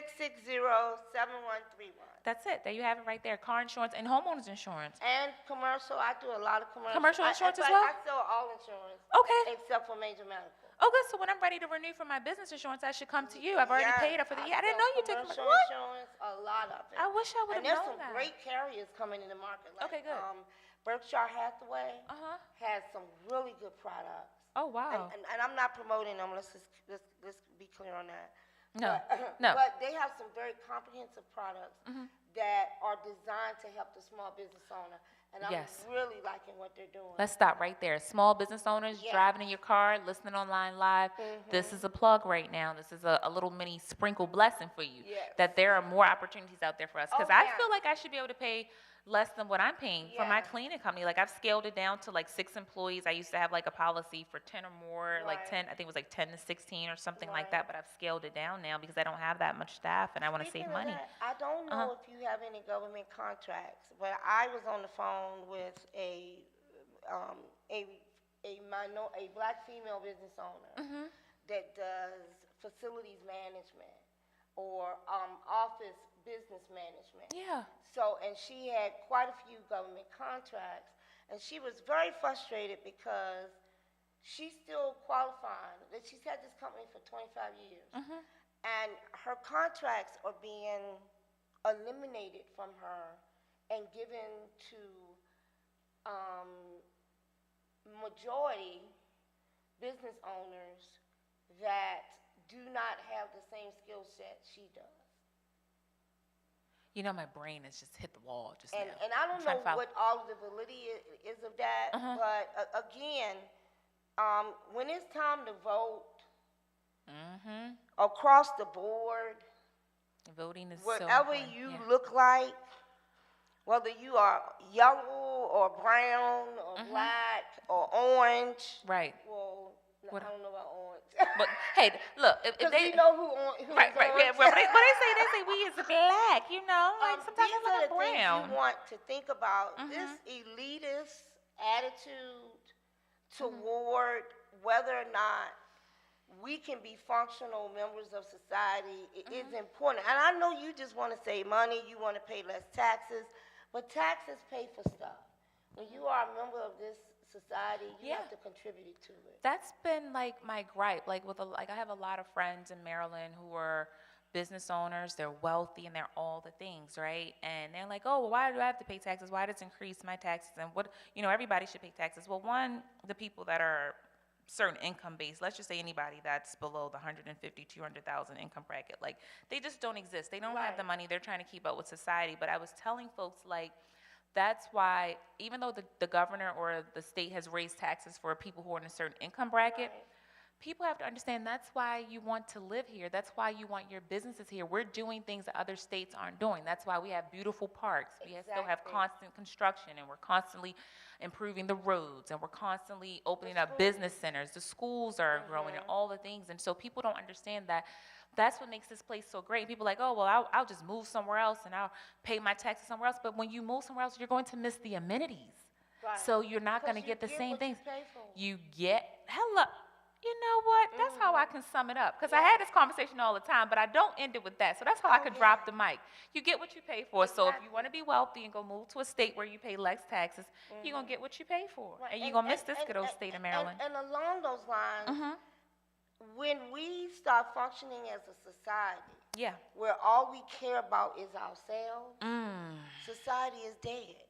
That's it. There you have it right there. Car insurance and homeowners insurance. And commercial, I do a lot of commercial. Commercial insurance as well? I sell all insurance. Okay. Except for major medical. Oh, good. So when I'm ready to renew for my business insurance, I should come to you. I've already paid up for the year. I didn't know you took commercial what? insurance, a lot of it. I wish I would have known And there's some that. great carriers coming in the market. Like, Okay, good. Berkshire Hathaway has some really good products. Oh, wow. And I'm not promoting them. Let's be clear on that. No, but, no. But they have some very comprehensive products that are designed to help the small business owner. And I'm really liking what they're doing. Let's stop right there. Small business owners driving in your car, listening online live. This is a plug right now. This is a little mini sprinkle blessing for you. Yes. That there are more opportunities out there for us. Because I feel like I should be able to pay less than what I'm paying for my cleaning company. Like I've scaled it down to like 6 employees. I used to have like a policy for 10 or more, like 10, I think it was like 10 to 16 or something like that, but I've scaled it down now because I don't have that much staff and I want to save money. I don't know if you have any government contracts, but I was on the phone with a black female business owner that does facilities management or office business management. Yeah. So, and she had quite a few government contracts, and she was very frustrated because she's still qualifying. She's had this company for 25 years, and her contracts are being eliminated from her and given to majority business owners that do not have the same skill set she does. You know, my brain has just hit the wall just and, now. And I don't know what all of the validity is of that, but again, when it's time to vote, across the board, voting is whatever so you look like, whether you are yellow or brown or black or orange. Right. Well, no, I don't know about orange. But hey, look, if they we know who's right, orange. Well, they say we is black, you know, like sometimes these I look are the brown. things you want to think about. This elitist attitude toward whether or not we can be functional members of society is important. And I know you just want to save money, you want to pay less taxes, but taxes pay for stuff. When you are a member of this society, you have to contribute to it. That's been like my gripe. Like I have a lot of friends in Maryland who are business owners. They're wealthy and they're all the things, right? And they're like, oh, well, why do I have to pay taxes? Why does it increase my taxes? And what, everybody should pay taxes. Well, one, the people that are certain income base, let's just say anybody that's below the 150, 200,000 income bracket, like they just don't exist. They don't have the money. They're trying to keep up with society. But I was telling folks, like, that's why even though the governor or the state has raised taxes for people who are in a certain income bracket, people have to understand that's why you want to live here. That's why you want your businesses here. We're doing things that other states aren't doing. That's why we have beautiful parks. We still have constant construction, and we're constantly improving the roads, and we're constantly opening up business centers. The schools are growing and all the things. And so people don't understand that. That's what makes this place so great. People are like, oh, well, I'll just move somewhere else and I'll pay my taxes somewhere else. But when you move somewhere else, you're going to miss the amenities. Right. So you're not going to get the same things. You get, hello, you know what? That's how I can sum it up. Because I had this conversation all the time, but I don't end it with that. So that's how I can drop the mic. You get what you pay for. So if you want to be wealthy and go move to a state where you pay less taxes, you're going to get what you pay for. Right. And you're going to miss this good old state of Maryland. And along those lines, when we start functioning as a society where all we care about is ourselves, society is dead.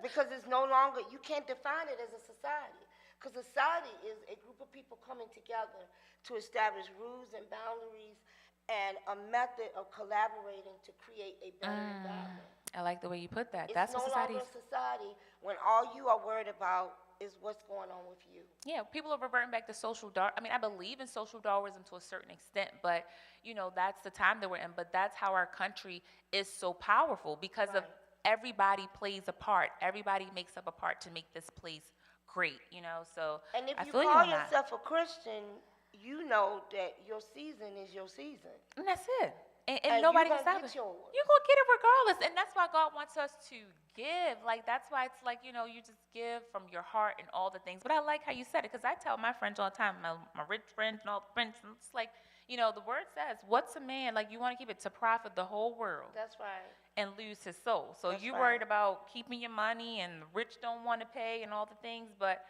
Because it's no longer, you can't define it as a society. Because society is a group of people coming together to establish rules and boundaries and a method of collaborating to create a better environment. I like the way you put that. That's what society is. It's no longer a society when all you are worried about is what's going on with you. Yeah, people are reverting back to social Darwinism. I mean, I believe in social Darwinism to a certain extent, but, that's the time that we're in. But that's how our country is so powerful because of everybody plays a part. Everybody makes up a part to make this place great, so and if I you feel call you yourself a Christian, you know that your season is your season. And that's it. And nobody you can stop gonna it. get yours. You're going to get it regardless. And that's why God wants us to give. Like, that's why it's like, you know, you just give from your heart and all the things. But I like how you said it, because I tell my friends all the time, my rich friends and all the friends, and it's like, you know, the word says, what's a man? Like, you want to keep it to profit the whole world. That's right. And lose his soul. So That's you're right. worried about keeping your money, and the rich don't want to pay and all the things, but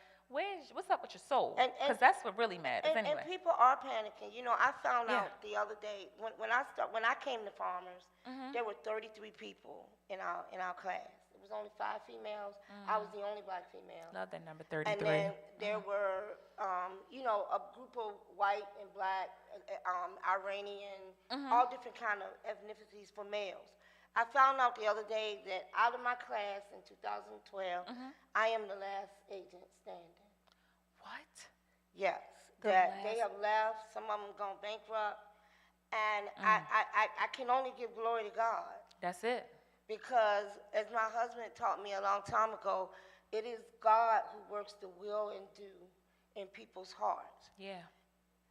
what's up with your soul? Because that's what really matters anyway. And people are panicking. You know, I found Yeah. out the other day when I came to Farmers, there were 33 people in our class. It was only 5 females. I was the only black female. Love that number 33. And then there were, you know, a group of white and black, Iranian, all different kind of ethnicities for males. I found out the other day that out of my class in 2012, I am the last agent standing. What? Yes, that they have left. Some of them gone bankrupt, and I can only give glory to God. That's it. Because as my husband taught me a long time ago, it is God who works the will and do in people's hearts. Yeah.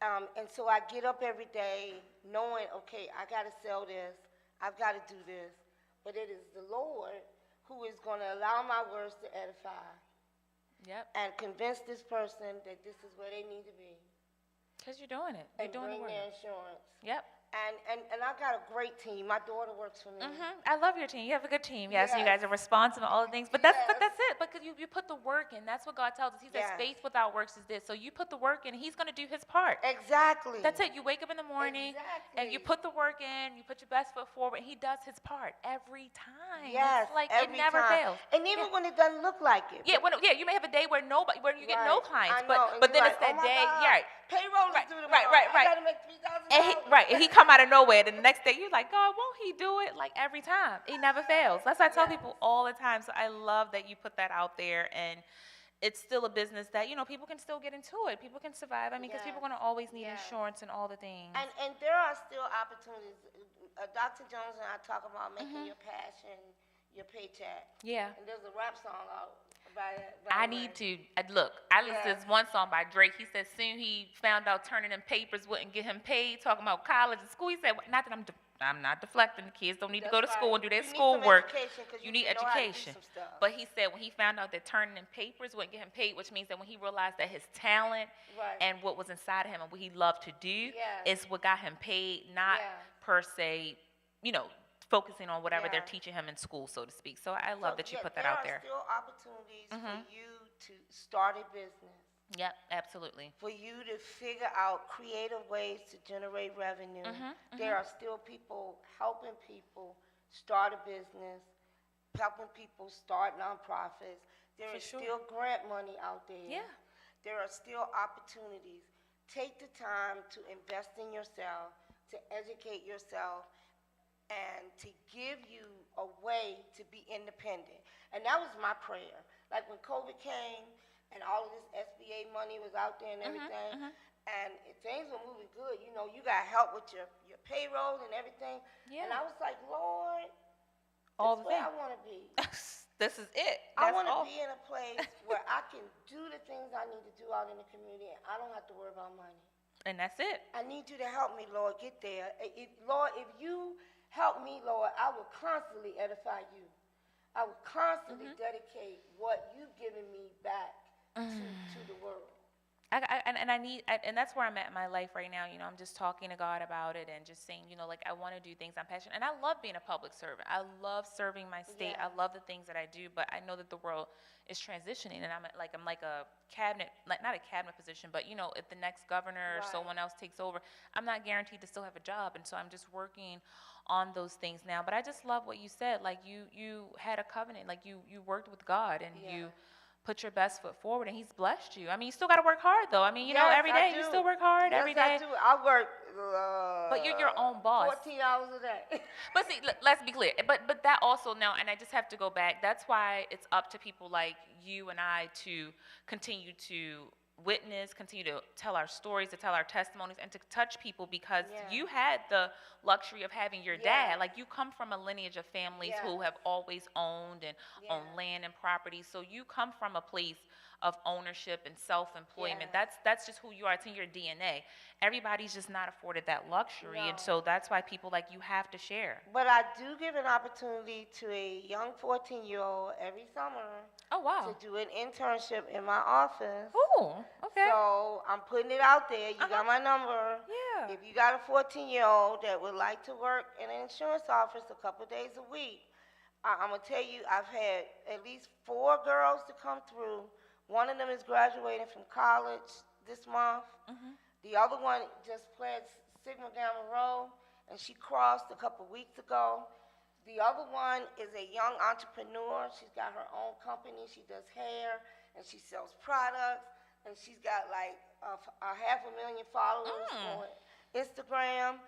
And so I get up every day knowing, okay, I got to sell this. I've got to do this. But it is the Lord who is going to allow my words to edify. Yep. And convince this person that this is where they need to be. Because you're doing it. You're doing the work. And bring their insurance. Yep. And I got a great team. My daughter works for me. I love your team. You have a good team. Yes, and you guys are responsible, all the things. But that's it. Because you put the work in. That's what God tells us. He says faith without works is this. So you put the work in, He's going to do His part. Exactly. That's it. You wake up in the morning and you put the work in. You put your best foot forward. And He does His part every time. Yes, it's like every it never time. fails. And even when it doesn't look like it. Yeah, you may have a day where you get no clients, I know. but then like, it's that oh my day. God, yeah, payroll is due tomorrow. right. I gotta make $3,000. And he come out of nowhere. Then the next day, you're like, God, won't He do it? Like every time, He never fails. That's what I tell people all the time. So I love that you put that out there, and it's still a business that people can still get into it. People can survive. I mean, because people are gonna always need insurance and all the things. And there are still opportunities. Dr. Jones and I talk about making your passion your paycheck. Yeah. And there's a rap song out. I need to look. I listened to this one song by Drake. He said soon he found out turning them papers wouldn't get him paid. Talking about college and school. He said, not that I'm not deflecting. The kids don't need to go to school and do their schoolwork. You need education. But he said when he found out that turning in papers wouldn't get him paid, which means that when he realized that his talent and what was inside of him and what he loved to do is what got him paid, not per se, focusing on whatever they're teaching him in school, so to speak. So I love that you put that out there. There are still opportunities for you to start a business. Yep, absolutely. For you to figure out creative ways to generate revenue. There are still people helping people start a business, helping people start nonprofits. There is still grant money out there. Yeah. There are still opportunities. Take the time to invest in yourself, to educate yourself, and to give you a way to be independent. And that was my prayer. Like when COVID came and all of this SBA money was out there and everything, and things were moving good, you got help with your payroll and everything. Yeah. And I was like, Lord, this is where I want to be. This is it. I want to be in a place where I can do the things I need to do out in the community, and I don't have to worry about money. And that's it. I need you to help me, Lord, get there. Lord, if you help me, Lord, I will constantly edify you. I will constantly dedicate what you've given me back to the world. And that's where I'm at in my life right now. I'm just talking to God about it and just saying, I want to do things I'm passionate. And I love being a public servant. I love serving my state. I love the things that I do. But I know that the world is transitioning, and I'm like a cabinet, like not a cabinet position, but if the next governor or someone else takes over, I'm not guaranteed to still have a job. And so I'm just working on those things now. But I just love what you said. Like you had a covenant. Like you worked with God, and you put your best foot forward, and He's blessed you. I mean, you still got to work hard, though. I mean, every day you still work hard every day. Yes, I do. I work. But you're your own boss. 14 hours a day. But see, let's be clear. But that also now, and I just have to go back. That's why it's up to people like you and I to continue to witness, continue to tell our stories, to tell our testimonies, and to touch people, because Yeah. you had the luxury of having your Yeah. dad. Like, you come from a lineage of families Yes. who have always owned and Yeah. owned land and property. So you come from a place of ownership and self-employment. Yeah. That's just who you are. It's in your DNA. Everybody's just not afforded that luxury, and No. so that's why people like you have to share. But I do give an opportunity to a young 14-year-old every summer Oh, wow. to do an internship in my office. Oh, okay. So I'm putting it out there. You got my number. Yeah. If you got a 14-year-old that would like to work in an insurance office a couple days a week, I'm going to tell you, I've had at least 4 girls to come through. One of them is graduating from college this month. The other one just pledged Sigma Gamma Rho, and she crossed a couple weeks ago. The other one is a young entrepreneur. She's got her own company. She does hair, and she sells products, and she's got like a 500,000 followers on Instagram.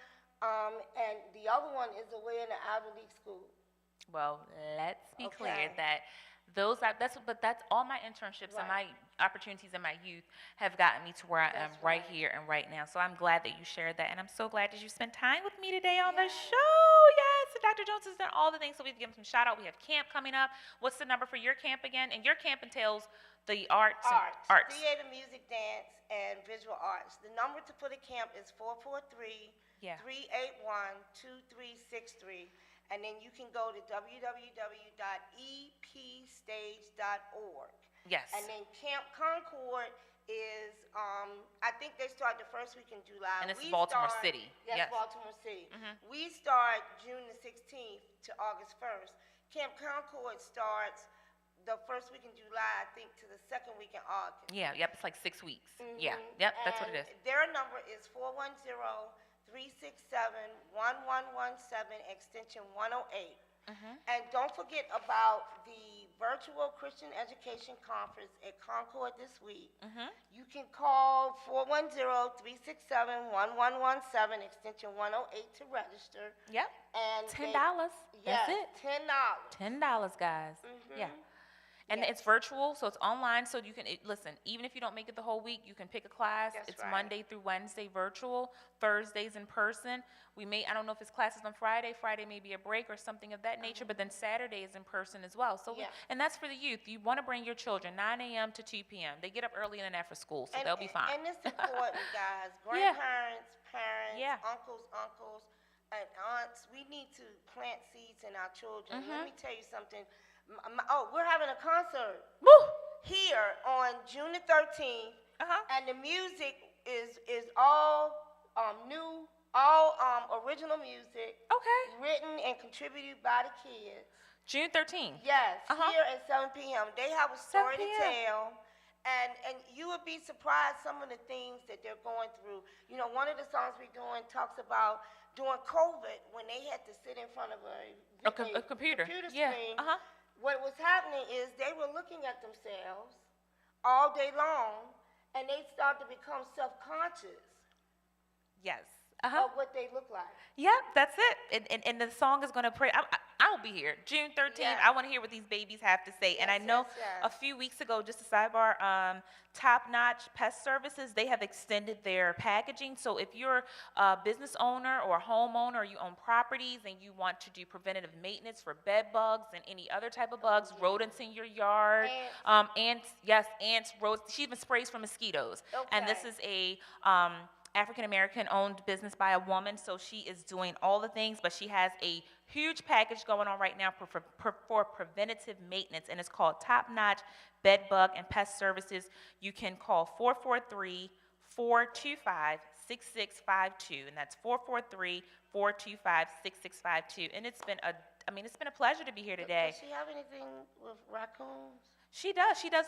And the other one is away in the Ivy League school. Well, let's be clear Okay. that that's all my internships and my Right. opportunities in my youth have gotten me to where I am That's right right. here and right now. So I'm glad that you shared that, and I'm so glad that you spent time with me today on the Yes. show. Yes, and Dr. Jones has done all the things, so we have to give him some shout out. We have camp coming up. What's the number for your camp again? And your camp entails the arts. Arts. Theater, music, dance, and visual arts. The number to put a camp is 443-381-2363. And then you can go to www.epstage.org. Yes. And then Camp Concord is, I think they start the first week in July. And it's Baltimore City. Yes, Yes. Baltimore City. We start June the 16th to August 1st. Camp Concord starts the first week in July, I think, to the second week in August. Yeah, yep, it's like 6 weeks. Yeah, yep, that's what it is. And their number is 410-367-1117, extension 108. And don't forget about the virtual Christian Education Conference at Concord this week. You can call 410-367-1117, extension 108 to register. Yep. And $10. Yes, That's it. $10. $10, guys. Yeah. And it's virtual, so it's online, so you can, listen, even if you don't make it the whole week, you can pick a class. That's It's right. Monday through Wednesday virtual, Thursdays in person. I don't know if it's classes on Friday may be a break or something of that nature, but then Saturday is in person as well. So, Yeah. and that's for the youth. You want to bring your children, 9 a.m. to 2 p.m. They get up early and then after school, so they'll be fine. And it's important, guys. Yeah. Grandparents, parents, Yeah. uncles, and aunts, we need to plant seeds in our children. Let me tell you something. We're having a concert Woo! here on June the 13th, and the music is all new, all original music, written and contributed by the kids. June 13th. Yes, here at 7 p.m. They have a story 7 to tell, and you would be surprised some of the things that they're going through. You know, one of the songs we're doing talks about during COVID when they had to sit in front of a computer. screen. What was happening is they were looking at themselves all day long, and they start to become self-conscious Yes. of what they look like. Yep, that's it. And the song is going to pray. I'll be here. June 13th. Yes. I want to hear what these babies have to say. And I know a few weeks ago, just a sidebar, Top Notch Pest Services, they have extended their packaging. So if you're a business owner or a homeowner, or you own properties and you want to do preventative maintenance for bed bugs and any other type of bugs, rodents in your yard, ants, rodents. She even sprays for mosquitoes. And this is a African-American owned business by a woman, so she is doing all the things, but she has a huge package going on right now for preventative maintenance, and it's called Top Notch Bed Bug and Pest Services. You can call 443-425-6652, and that's 443-425-6652. And it's been a pleasure to be here today. Does she have anything with raccoons? She does. She does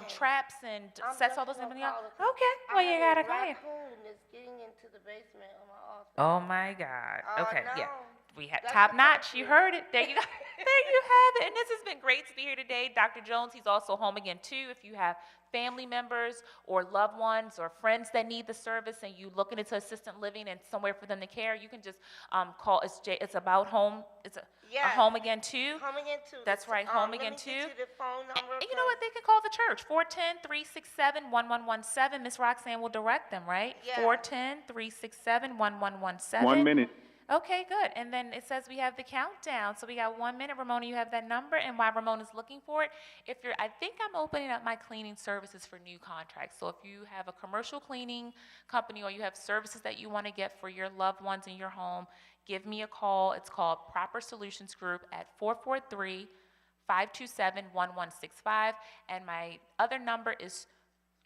traps and sets all those in the yard. Okay. Well, you gotta come here. Raccoon is getting into the basement of my office. Oh my God. Okay. no. Yeah. We had That's top the notch. country. You heard it. There you go. There you have it. And this has been great to be here today. Dr. Jones, he's also home again too. If you have family members or loved ones or friends that need the service and you looking into assisted living and somewhere for them to care, you can just call. It's about home. It's a Yes. home again too. Home again too. That's right, home again let me too. get you the phone number. And you know what? They can call the church. 410-367-1117. Miss Roxanne will direct them, right? Yeah. 410-367-1117. 1 minute. Okay, good. And then it says we have the countdown. So we got 1 minute. Ramona, you have that number. And while Ramona's looking for it, I think I'm opening up my cleaning services for new contracts. So if you have a commercial cleaning company or you have services that you want to get for your loved ones in your home, give me a call. It's called Proper Solutions Group at 443-527-1165. And my other number is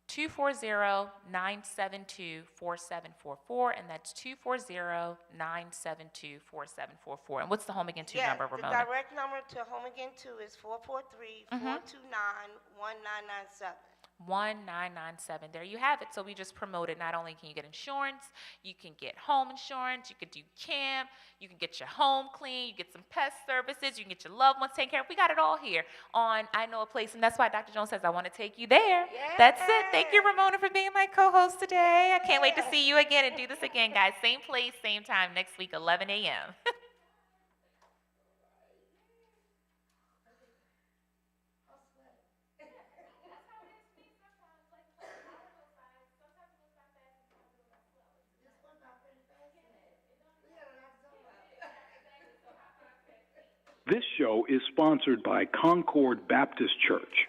240-972-4744, and that's 240-972-4744. And what's the home again 2 number, Ramona? The direct number to home again 2 is 443-429-1997. 1997. There you have it. So we just promoted. Not only can you get insurance, you can get home insurance, you could do camp, you can get your home clean, you get some pest services, you can get your loved ones taken care of. We got it all here on I Know a Place, and that's why Dr. Jones says I want to take you there. Yeah. That's it. Thank you, Ramona, for being my co-host today. I can't wait to see you again and do this again, guys. Same place, same time next week, 11 a.m. This show is sponsored by Concord Baptist Church.